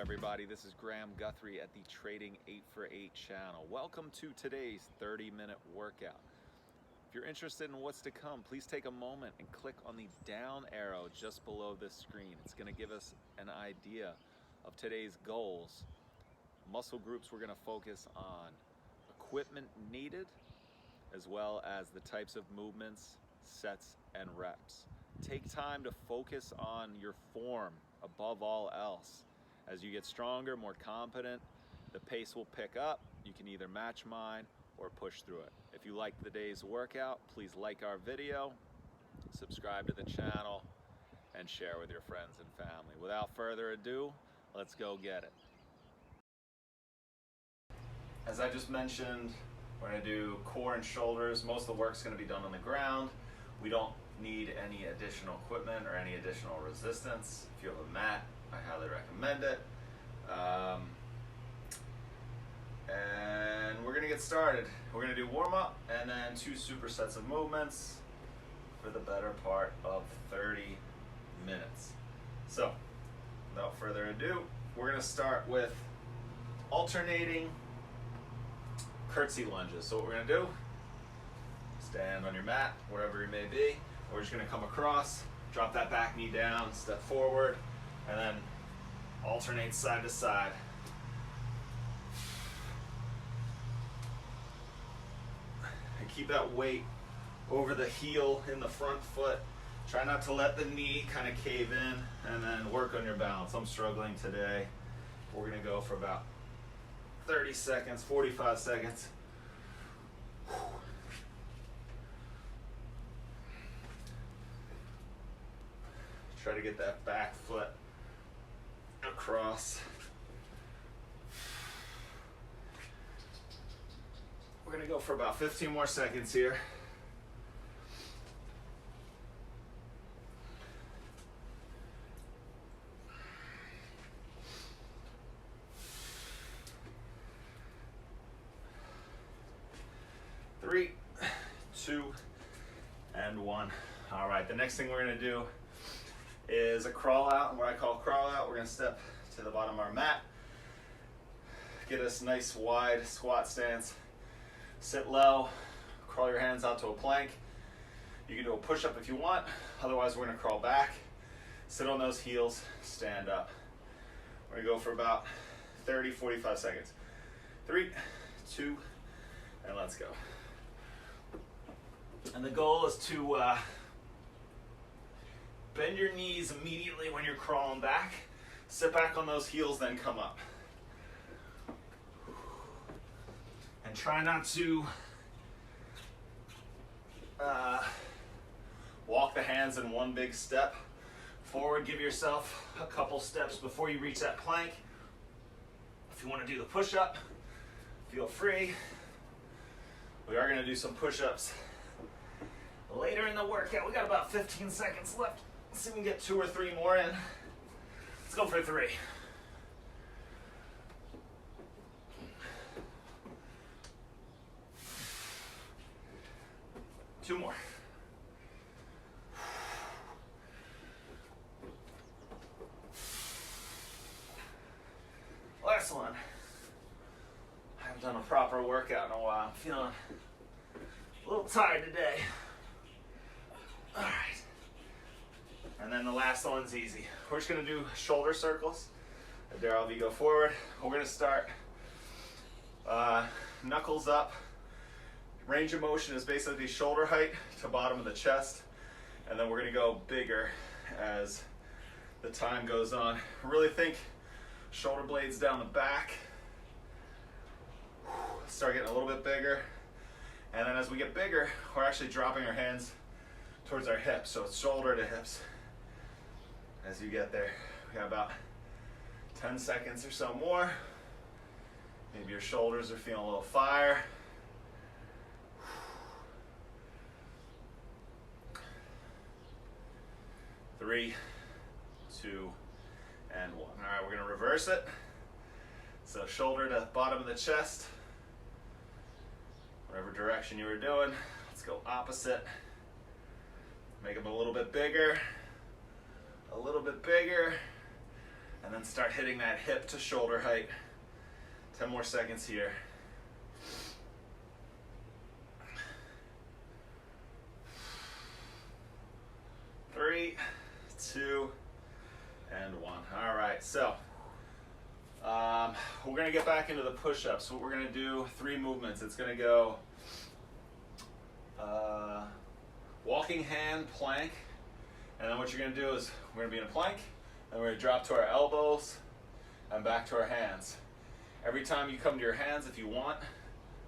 everybody, this is Graham Guthrie at the Trading 8for8 channel. Welcome to today's 30-minute workout. If you're interested in what's to come, please take a moment and click on the down arrow just below this screen. It's going to give us an idea of today's goals, muscle groups we're going to focus on, equipment needed, as well as the types of movements, sets, and reps. Take time to focus on your form above all else. As you get stronger, more confident, the pace will pick up. You can either match mine or push through it. If you like the day's workout, please like our video, subscribe to the channel, and share with your friends and family. Without further ado, let's go get it. As I just mentioned, we're going to do core and shoulders. Most of the work's going to be done on the ground. We don't need any additional equipment or any additional resistance. If you have a mat, I highly recommend it. And we're going to get started. We're going to do warm-up and then 2 supersets of movements for the better part of 30 minutes. So, without further ado, we're going to start with alternating curtsy lunges. So what we're going to do, stand on your mat, wherever you may be. We're just going to come across, drop that back knee down, step forward, and then alternate side to side. And keep that weight over the heel in the front foot. Try not to let the knee kind of cave in, and then work on your balance. I'm struggling today. We're going to go for about 30 seconds, 45 seconds. Try to get that back foot across. We're going to go for about 15 more seconds here. Three, 2, and 1. All right, the next thing we're going to do is a crawl out. And what I call crawl out, we're going to step to the bottom of our mat, get us nice wide squat stance, sit low, crawl your hands out to a plank. You can do a push-up if you want, otherwise we're going to crawl back, sit on those heels, stand up. We're going to go for about 30-45 seconds. 3, 2, and let's go. And the goal is to bend your knees immediately when you're crawling back. Sit back on those heels, then come up. And try not to walk the hands in one big step forward. Give yourself a couple steps before you reach that plank. If you want to do the push-up, feel free. We are going to do some push-ups later in the workout. We got about 15 seconds left. Let's see if we can get 2 or 3 more in. Let's go for 3. Two more. Last one. I haven't done a proper workout in a while. I'm feeling a little tired today. All right. And then the last one's easy. We're just going to do shoulder circles. Daryl, if you go forward, we're going to start knuckles up. Range of motion is basically shoulder height to bottom of the chest. And then we're going to go bigger as the time goes on. Really think shoulder blades down the back. Start getting a little bit bigger. And then as we get bigger, we're actually dropping our hands towards our hips. So it's shoulder to hips. As you get there, we got about 10 seconds or so more. Maybe your shoulders are feeling a little fire. 3, 2, and 1. All right, we're going to reverse it. So shoulder to bottom of the chest. Whatever direction you were doing, let's go opposite. Make them a little bit bigger, And then start hitting that hip to shoulder height. 10 more seconds here. 3, 2, and 1. All right, so we're gonna get back into the push-ups. What we're gonna do, 3 movements. It's gonna go walking hand, plank, and then what you're gonna do is we're gonna be in a plank, and we're gonna drop to our elbows and back to our hands. Every time you come to your hands, if you want,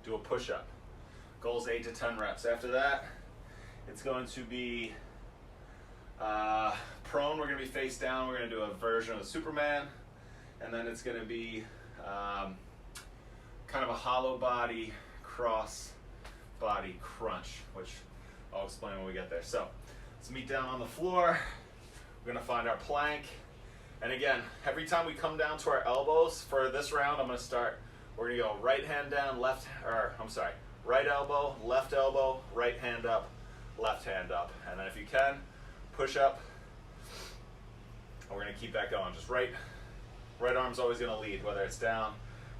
do a push-up. Goal is 8 to 10 reps. After that, it's going to be prone. We're going to be face down. We're going to do a version of Superman, and then it's going to be kind of a hollow body, cross body crunch, which I'll explain when we get there. So let's meet down on the floor. We're going to find our plank. And again, every time we come down to our elbows, for this round, I'm going to start, we're going to go right hand down, right elbow, right hand up, left hand up. And then if you can, push up. And we're going to keep that going. Just right arm's always going to lead, whether it's down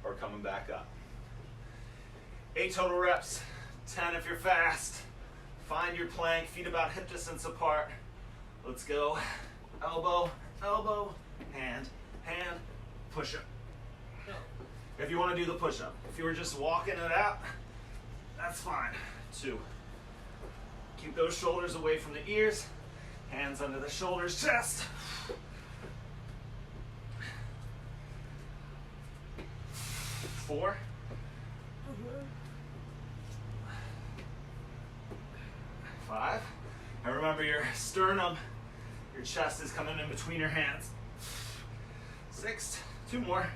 or coming back up. 8 total reps, 10 if you're fast. Find your plank, feet about hip distance apart. Let's go. Elbow, elbow, hand, hand, push up. If you want to do the push up. If you were just walking it out, that's fine. 2. Keep those shoulders away from the ears. Hands under the shoulders, chest. 4. 5. And remember your sternum, your chest is coming in between your hands. 6. 2 more.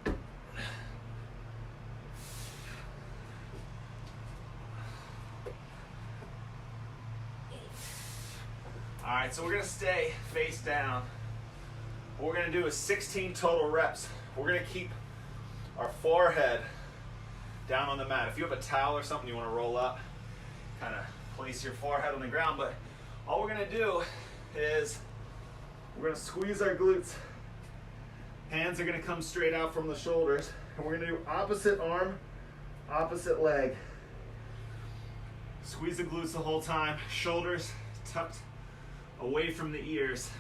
8. All right, so we're gonna stay face down. What we're gonna do is 16 total reps. We're gonna keep our forehead down on the mat. If you have a towel or something you wanna roll up, kind of place your forehead on the ground, but all we're gonna do is we're gonna squeeze our glutes. Hands are gonna come straight out from the shoulders, and we're gonna do opposite arm, opposite leg. Squeeze the glutes the whole time, shoulders tucked away from the ears.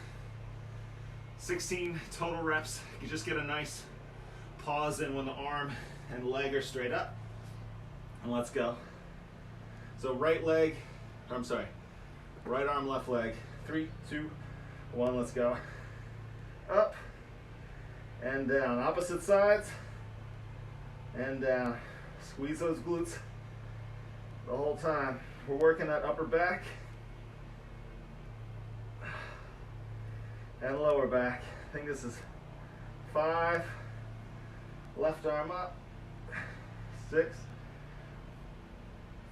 16 total reps. You just get a nice pause in when the arm and leg are straight up. And let's go. So right arm, left leg. 3, 2, 1, let's go. Up and down. Opposite sides and down. Squeeze those glutes the whole time. We're working that upper back and lower back. I think this is 5. Left arm up. 6.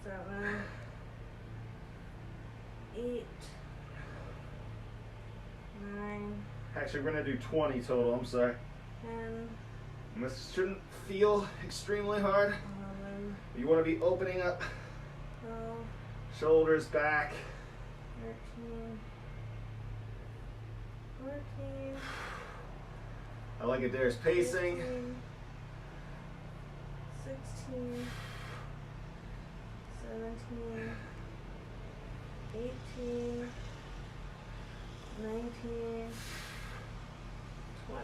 7, 8, 9. Actually, we're gonna do 20 total, I'm sorry. 10. And this shouldn't feel extremely hard. 11. You wanna be opening up. 12. Shoulders back. 13. 14. I like it, there's pacing. 15, 16. 17, 18, 19, 20.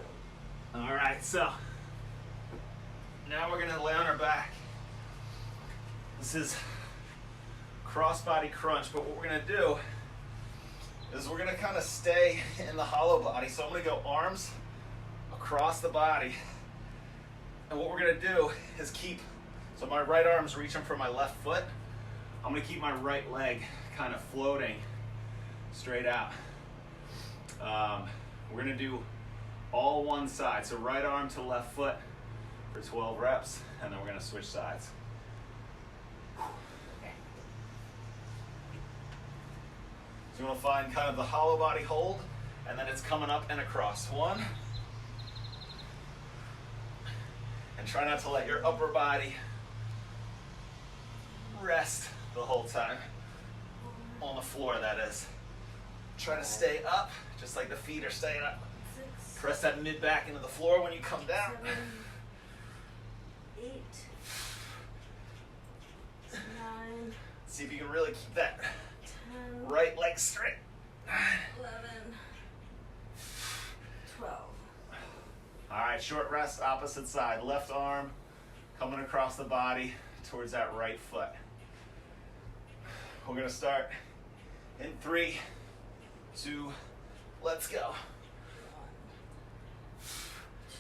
All right, so now we're gonna lay on our back. This is cross-body crunch, but what we're gonna do is we're gonna kind of stay in the hollow body. So I'm gonna go arms across the body. And what we're gonna do is so my right arm's reaching for my left foot. I'm gonna keep my right leg kind of floating straight out. We're gonna do all one side. So right arm to left foot for 12 reps, and then we're gonna switch sides. So you wanna find kind of the hollow body hold, and then it's coming up and across. 1. And try not to let your upper body rest the whole time. On the floor, that is. Try to stay up, just like the feet are staying up. 6, Press that mid back into the floor when you come down. 7, 8, 9, See if you can really keep that 10, right leg straight. 11, 12. All right, short rest, opposite side. Left arm coming across the body towards that right foot. We're gonna start in 3, 2, let's go.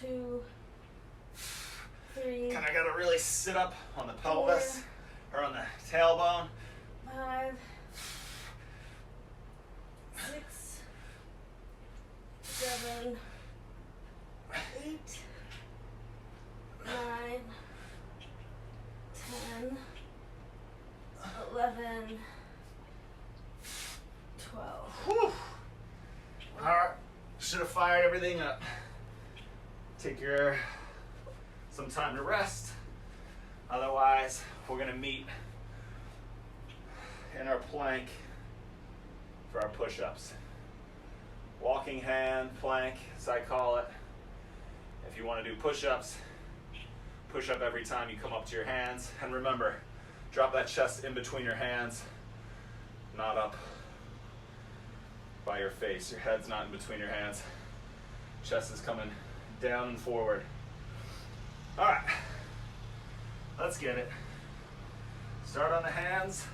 1, 2, 3, Kind of gotta really sit up on the pelvis or on the tailbone. 5, 6, 7, 8, 9, 10, 11, 12. Whew. All right, should have fired everything up. Take some time to rest. Otherwise, we're gonna meet in our plank for our push-ups. Walking hand plank, as I call it. If you want to do push-ups, push up every time you come up to your hands. And remember, drop that chest in between your hands, not up by your face. Your head's not in between your hands. Chest is coming down and forward. All right, let's get it. Start on the hands,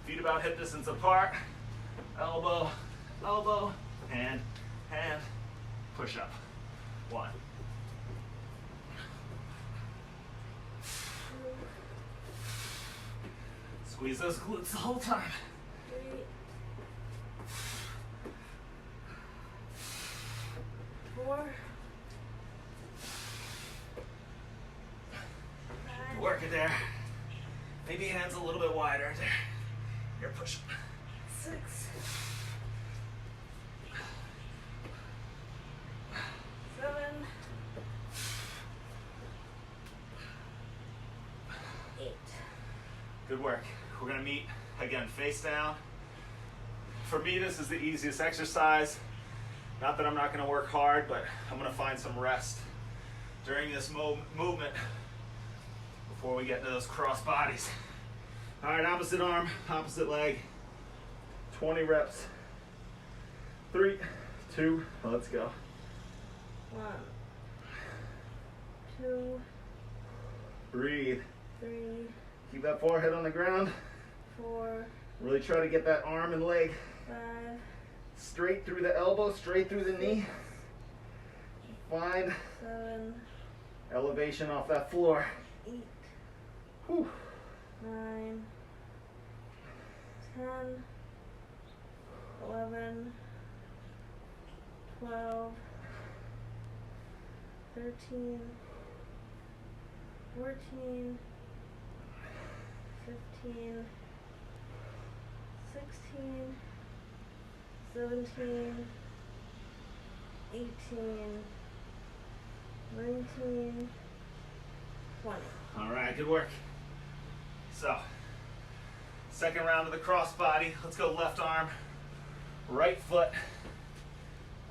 feet about hip distance apart, elbow, elbow, hand, hand, push up. 1. Squeeze those glutes the whole time. 3, 4, 5, Work it there. Maybe hands a little bit wider there. You're pushing. 6, 7, 8. Good work. We're gonna meet again face down. For me, this is the easiest exercise. Not that I'm not gonna work hard, but I'm gonna find some rest during this movement before we get into those cross bodies. All right, opposite arm, opposite leg. 20 reps. 3, 2, let's go. 1, 2, Breathe. 3, Keep that forehead on the ground. 4, Really try to get that arm and leg 5, straight through the elbow, straight through the knee. Find 7, elevation off that floor. 8, Whew. 9, 10, 11, 12, 13, 14, 15, 16, 17, 18, 19, 20. All right, good work. So, second round of the cross body. Let's go left arm, right foot.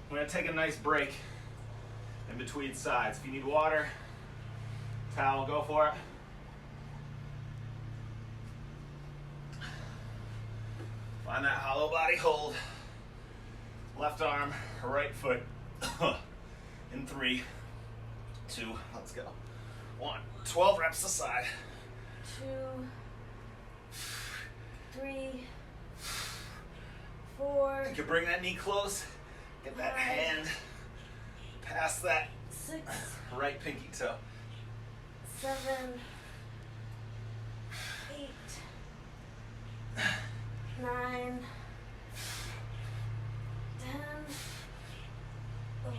We're gonna take a nice break in between sides. If you need water, towel, go for it. Find that hollow body hold. Left arm, right foot. In 3, 2, let's go. 1, 12 reps aside. 2, 3, 4, You can bring that knee close. Get that 5, hand past that 6, right pinky toe. 7, 8, 9, 10,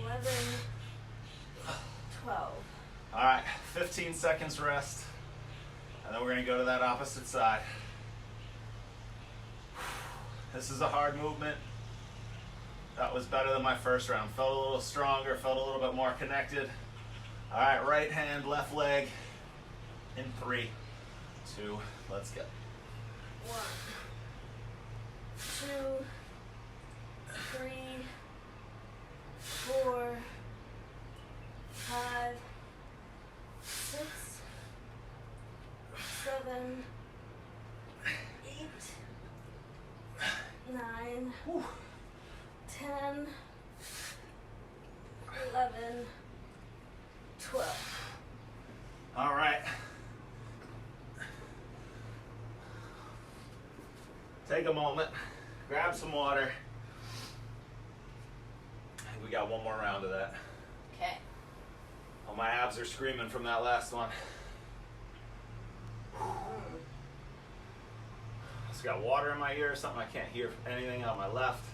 11, 12. All right, 15 seconds rest. And then we're gonna go to that opposite side. This is a hard movement. That was better than my first round. Felt a little stronger, felt a little bit more connected. All right, right hand, left leg. In 3, 2, let's go. 1, 2, 3, 4, 10, 11, 12. All right. Take a moment, grab some water. I think we got one more round of that. Okay. Oh, my abs are screaming from that last one. Just got water in my ear, something I can't hear anything on my left.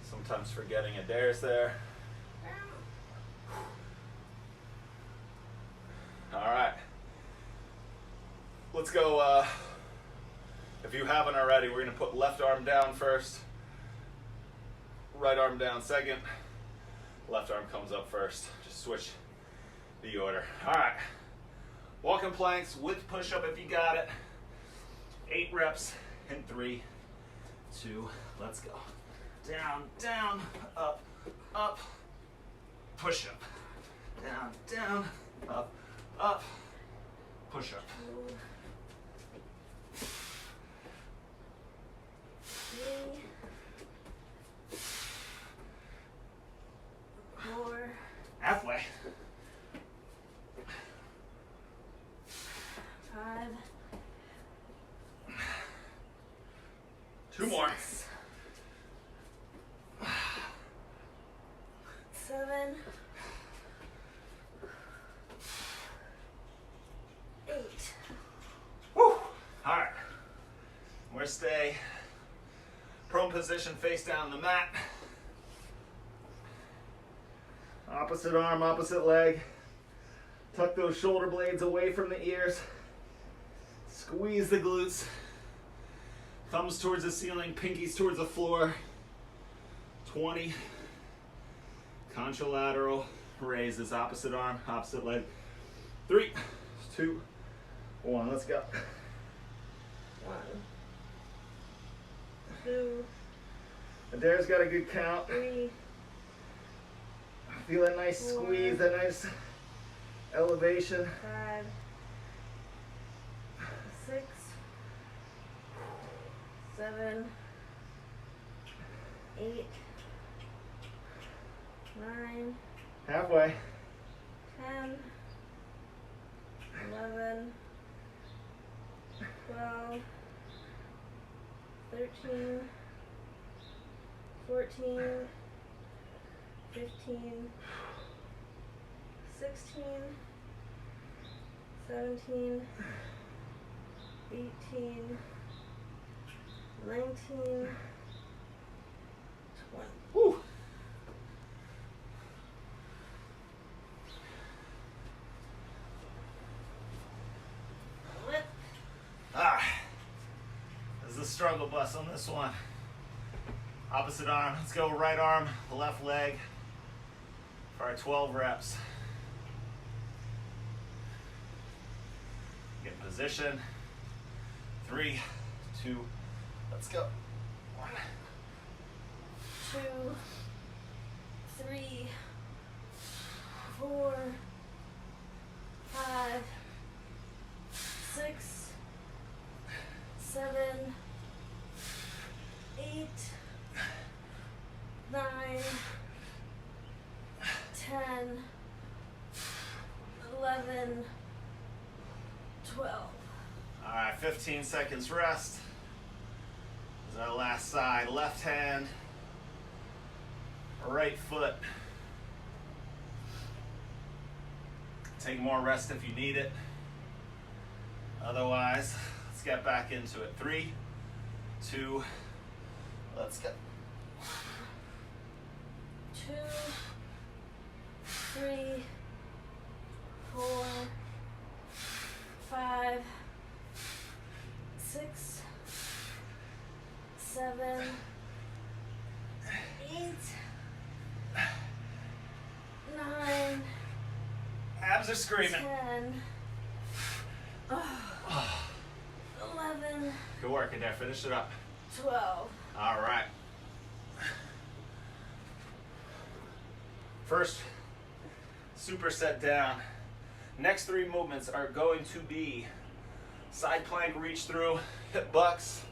Sometimes forgetting Adair's there. All right. Let's go. If you haven't already, we're going to put left arm down first, right arm down second, left arm comes up first. Just switch the order. All right. Walking planks with push-up if you got it. 8 reps in 3, 2, let's go. Down, down, up, up, push-up. Down, down, up, up, push-up. 3, 4, Halfway. 5, 2 more. 6, 7, 8. Woo! All right. We're gonna stay prone position, face down on the mat. Opposite arm, opposite leg. Tuck those shoulder blades away from the ears. Squeeze the glutes. Thumbs towards the ceiling, pinkies towards the floor. 20. Contralateral raises, opposite arm, opposite leg. 3, 2, 1. Let's go. 1, 2, Adair's got a good count. 3, Feel that nice 4, squeeze, that nice elevation. 5, 6, 7, 8, 9, Halfway. 10, 11, 12, 13, 14, 15, 16, 17, 18, 19, 20. Woo. Lift. This is a struggle bus on this one. Opposite arm. Let's go right arm, left leg for our 12 reps. Get in position. 3, 2, let's go. 1. 2, 3, 4, 5, 6, 7, 8, 9, 10, 11, 12. All right, 15 seconds rest. This is our last side. Left hand, right foot. Take more rest if you need it. Otherwise, let's get back into it. 3, 2, let's go. 2, 3, 4, 5, 6, 7, 8, 9, Abs are screaming. 10, 11, Good work in there. Finish it up. 12. All right. First superset down. Next 3 movements are going to be side plank reach through, hip bucks,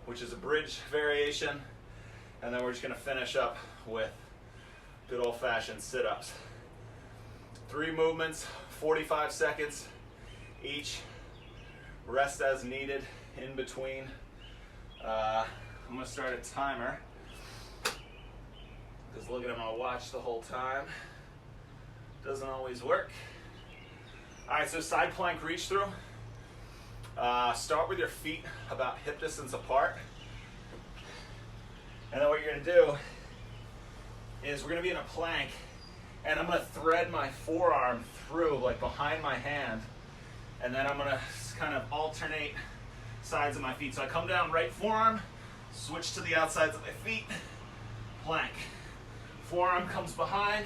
which is a bridge variation, And then we're just gonna finish up with good old-fashioned sit-ups. 3 movements, 45 seconds each. Rest as needed in between. I'm gonna start a timer. Just looking at my watch the whole time. Doesn't always work. All right, so side plank reach through. Start with your feet about hip distance apart. And then what you're gonna do is we're gonna be in a plank, and I'm gonna thread my forearm through, like behind my hand, and then I'm gonna kind of alternate sides of my feet. So I come down, right forearm, switch to the outsides of my feet, plank. Forearm comes behind,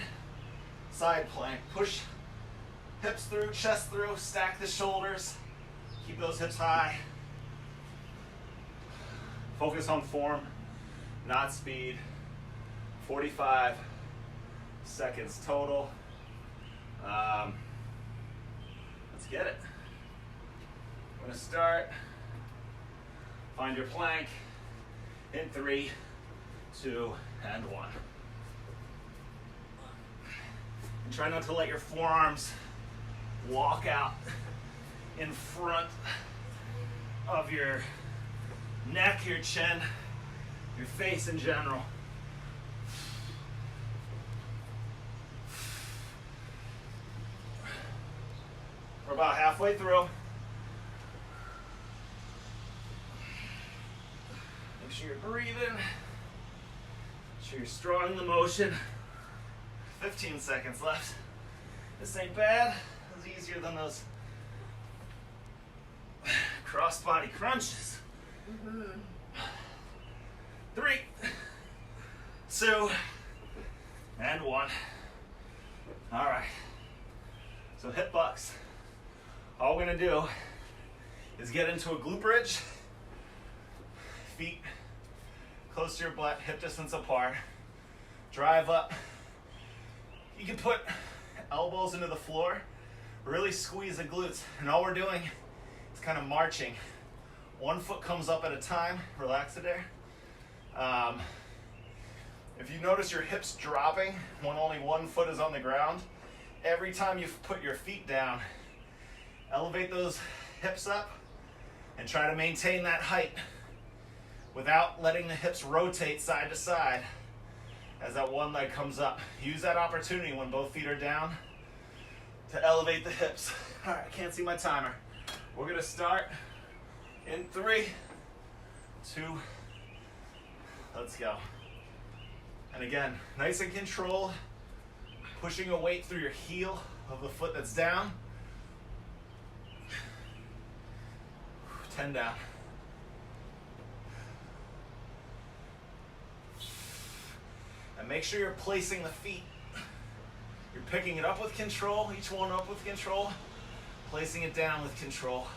side plank. Push hips through, chest through, stack the shoulders, keep those hips high. Focus on form, not speed. 45 seconds total. Let's get it. I'm gonna start. Find your plank in 3, 2, and 1. And try not to let your forearms walk out in front of your neck, your chin, your face in general. We're about halfway through. Make sure you're breathing. Make sure you're strong in the motion. 15 seconds left. This ain't bad. It's easier than those cross-body crunches. 3, 2, and 1. All right. So hip bucks. All we're gonna do is get into a glute bridge. Feet close to your butt, hip distance apart. Drive up. You can put elbows into the floor, really squeeze the glutes. And all we're doing is kind of marching. One foot comes up at a time, relax it there. If you notice your hips dropping when only one foot is on the ground, every time you put your feet down, elevate those hips up and try to maintain that height without letting the hips rotate side to side as that one leg comes up. Use that opportunity when both feet are down to elevate the hips. All right, I can't see my timer. We're gonna start in 3, 2, let's go. And again, nice and controlled, pushing a weight through your heel of the foot that's down. 10 down. And make sure you're placing the feet. You're picking it up with control, each one up with control, placing it down with control.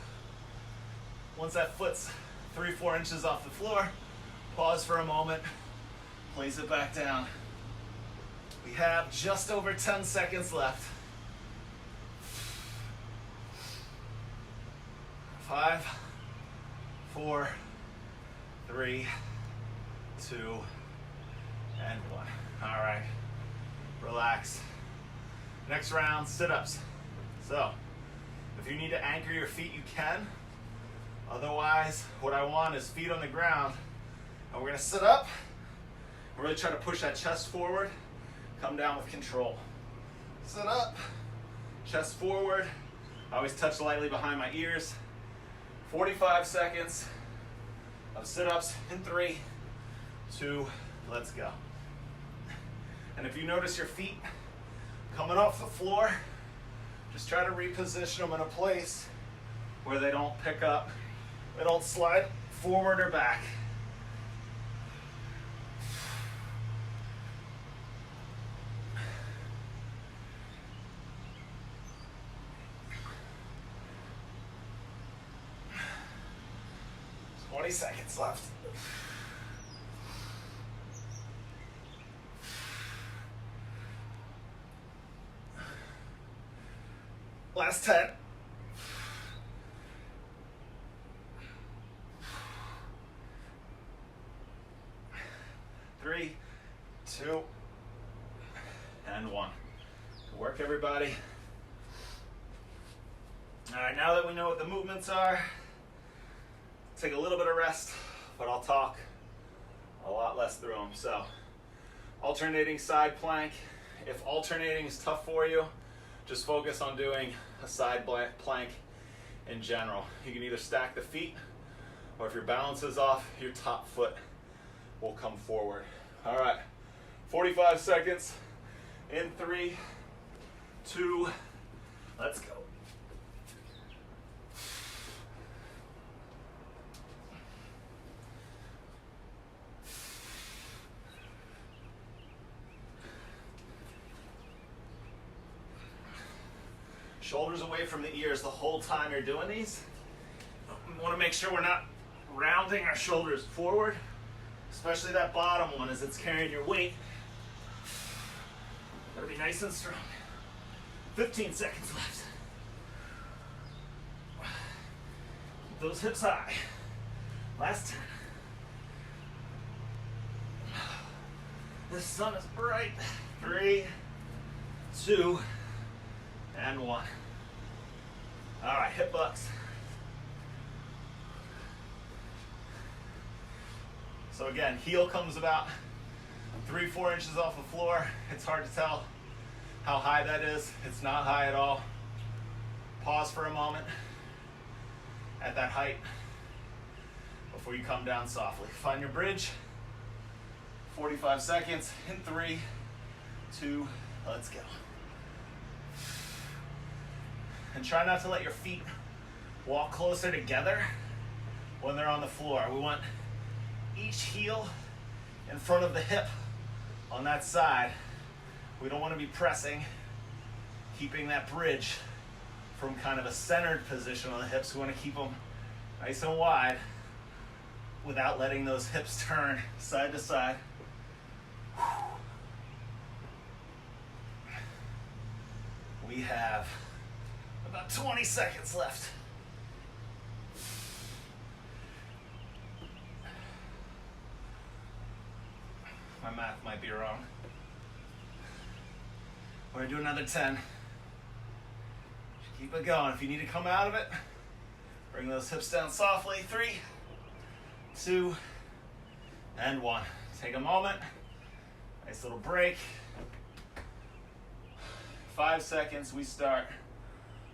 Once that foot's 3, 4 inches off the floor, pause for a moment, place it back down. We have just over 10 seconds left. 5, 4, 3, 2, and 1. All right, relax. Next round, sit-ups. So, if you need to anchor your feet, you can. Otherwise, what I want is feet on the ground. And we're gonna sit up, really try to push that chest forward, come down with control. Sit up, chest forward. I always touch lightly behind my ears. 45 seconds of sit-ups in 3, 2, let's go. And if you notice your feet coming off the floor, just try to reposition them in a place where they don't pick up, they don't slide forward or back. There's 20 seconds left. Last 10. 3, 2, and 1. Good work, everybody. All right, now that we know what the movements are, take a little bit of rest, but I'll talk a lot less through them. So, alternating side plank. If alternating is tough for you, just focus on doing a side plank in general. You can either stack the feet, or if your balance is off, your top foot will come forward. All right, 45 seconds in 3, 2, let's go. Shoulders away from the ears the whole time you're doing these. We want to make sure we're not rounding our shoulders forward, especially that bottom one as it's carrying your weight. Gotta be nice and strong. 15 seconds left. Keep those hips high. Last 10. The sun is bright. 3, 2, and 1. All right, hip bucks. So again, heel comes about 3-4 inches off the floor. It's hard to tell how high that is. It's not high at all. Pause for a moment at that height before you come down softly. Find your bridge. 45 seconds in 3, 2, let's go. And try not to let your feet walk closer together when they're on the floor. We want each heel in front of the hip on that side. We don't want to be pressing, keeping that bridge from kind of a centered position on the hips. We want to keep them nice and wide without letting those hips turn side to side. We have about 20 seconds left. My math might be wrong. We're gonna do another 10. Just keep it going. If you need to come out of it, bring those hips down softly. 3, 2, and 1. Take a moment. Nice little break. 5 seconds, we start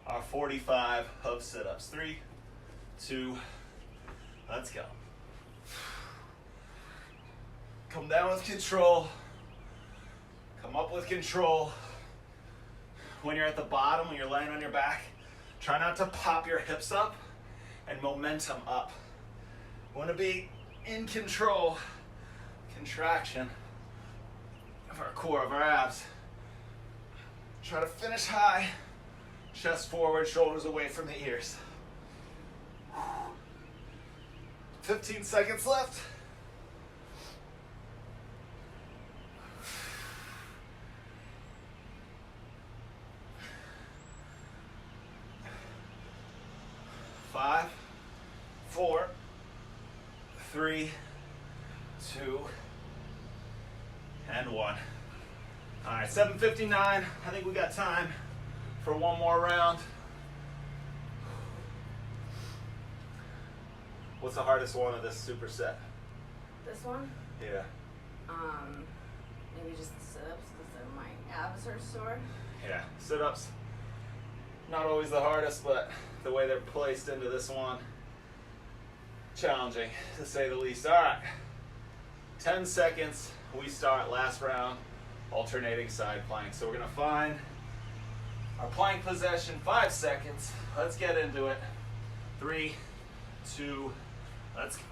our 45 of sit-ups. 3, 2, let's go. Come down with control. Come up with control. When you're at the bottom, when you're laying on your back, try not to pop your hips up and momentum up. We want to be in control. Contraction of our core, of our abs. Try to finish high. Chest forward, shoulders away from the ears. 15 seconds left. Five, 4, 3, 2, and 1. All right, 7:59. I think we got time for one more round. What's the hardest one of this superset? This one? Yeah. Maybe just the sit-ups because my abs are sore. Yeah, sit-ups. Not always the hardest, but the way they're placed into this one, challenging to say the least. All right, 10 seconds. We start last round, alternating side plank. So we're gonna find our plank position. 5 seconds. Let's get into it. 3, 2, let's go.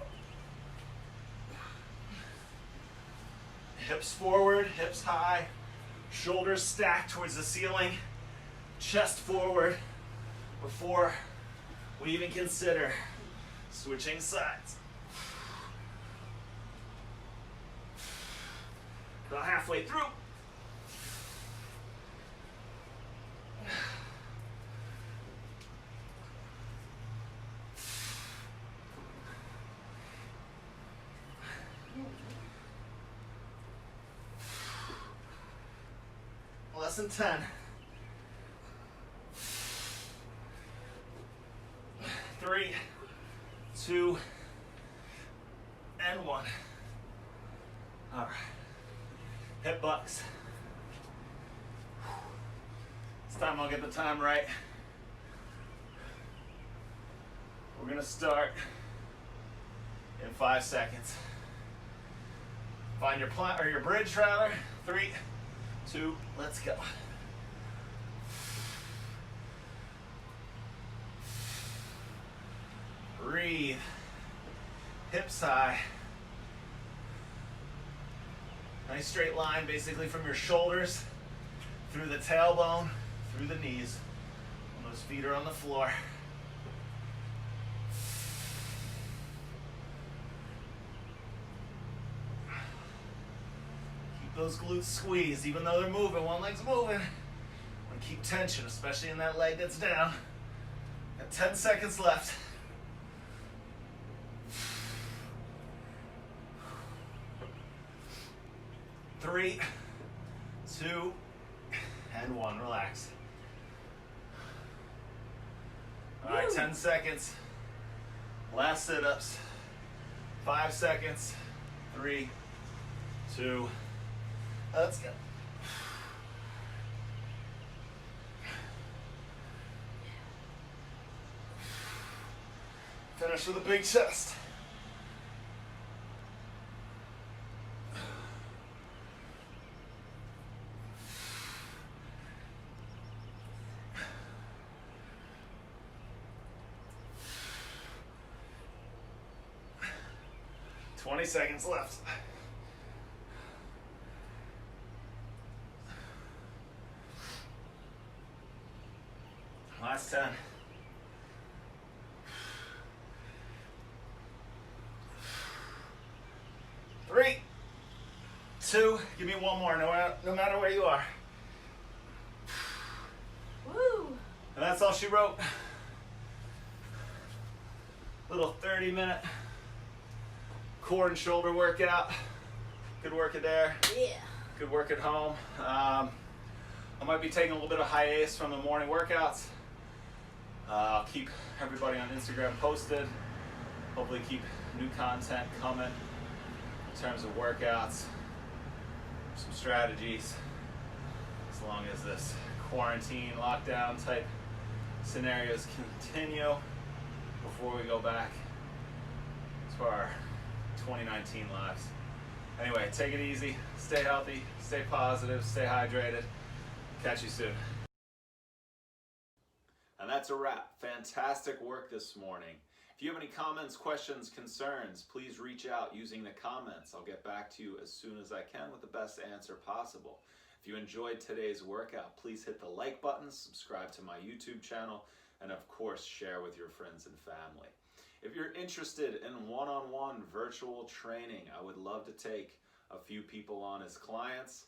Hips forward, hips high, shoulders stacked towards the ceiling, chest forward before we even consider switching sides. About halfway through. less than 10. 3, 2, and 1. All right. Hip bucks. This time I'll get the time right. We're gonna start in 5 seconds. Find your plank or your bridge rather. 3, 2, let's go. Breathe. Hips high. Nice straight line basically from your shoulders through the tailbone, through the knees. When those feet are on the floor. Keep those glutes squeezed even though they're moving. One leg's moving. And keep tension, especially in that leg that's down. Got 10 seconds left. 3, 2, and 1. Relax. All right, 10 seconds. Last sit-ups. 5 seconds. 3, 2, let's go. Finish with a big chest. Twenty seconds left. Last 10. 3, 2, give me one more, no matter where you are. Woo! And that's all she wrote. Little 30-minute core and shoulder workout. Good work it there. Yeah. Good work at home. I might be taking a little bit of hiatus from the morning workouts. I'll keep everybody on Instagram posted. Hopefully keep new content coming in terms of workouts, some strategies, as long as this quarantine, lockdown type scenarios continue before we go back to our 2019 lives. Anyway, take it easy, stay healthy, stay positive, stay hydrated. Catch you soon. And that's a wrap. Fantastic work this morning. If you have any comments, questions, concerns, please reach out using the comments. I'll get back to you as soon as I can with the best answer possible. If you enjoyed today's workout, please hit the like button, subscribe to my YouTube channel, and of course, share with your friends and family. If you're interested in one-on-one virtual training, I would love to take a few people on as clients.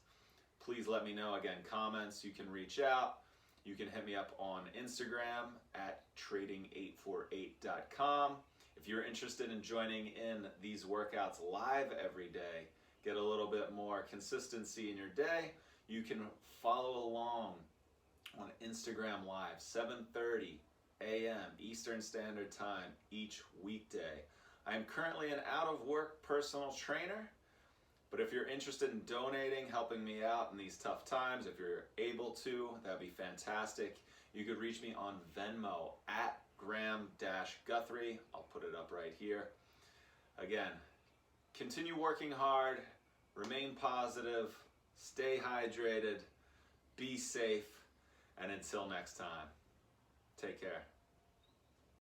Please let me know. Again, comments, you can reach out. You can hit me up on Instagram at trading848.com. If you're interested in joining in these workouts live every day, get a little bit more consistency in your day, you can follow along on Instagram Live, 7:30 a.m. Eastern Standard Time each weekday. I am currently an out-of-work personal trainer, but if you're interested in donating, helping me out in these tough times, if you're able to, that'd be fantastic. You could reach me on Venmo at Graham-Guthrie. I'll put it up right here. Again, continue working hard, remain positive, stay hydrated, be safe, and until next time, take care.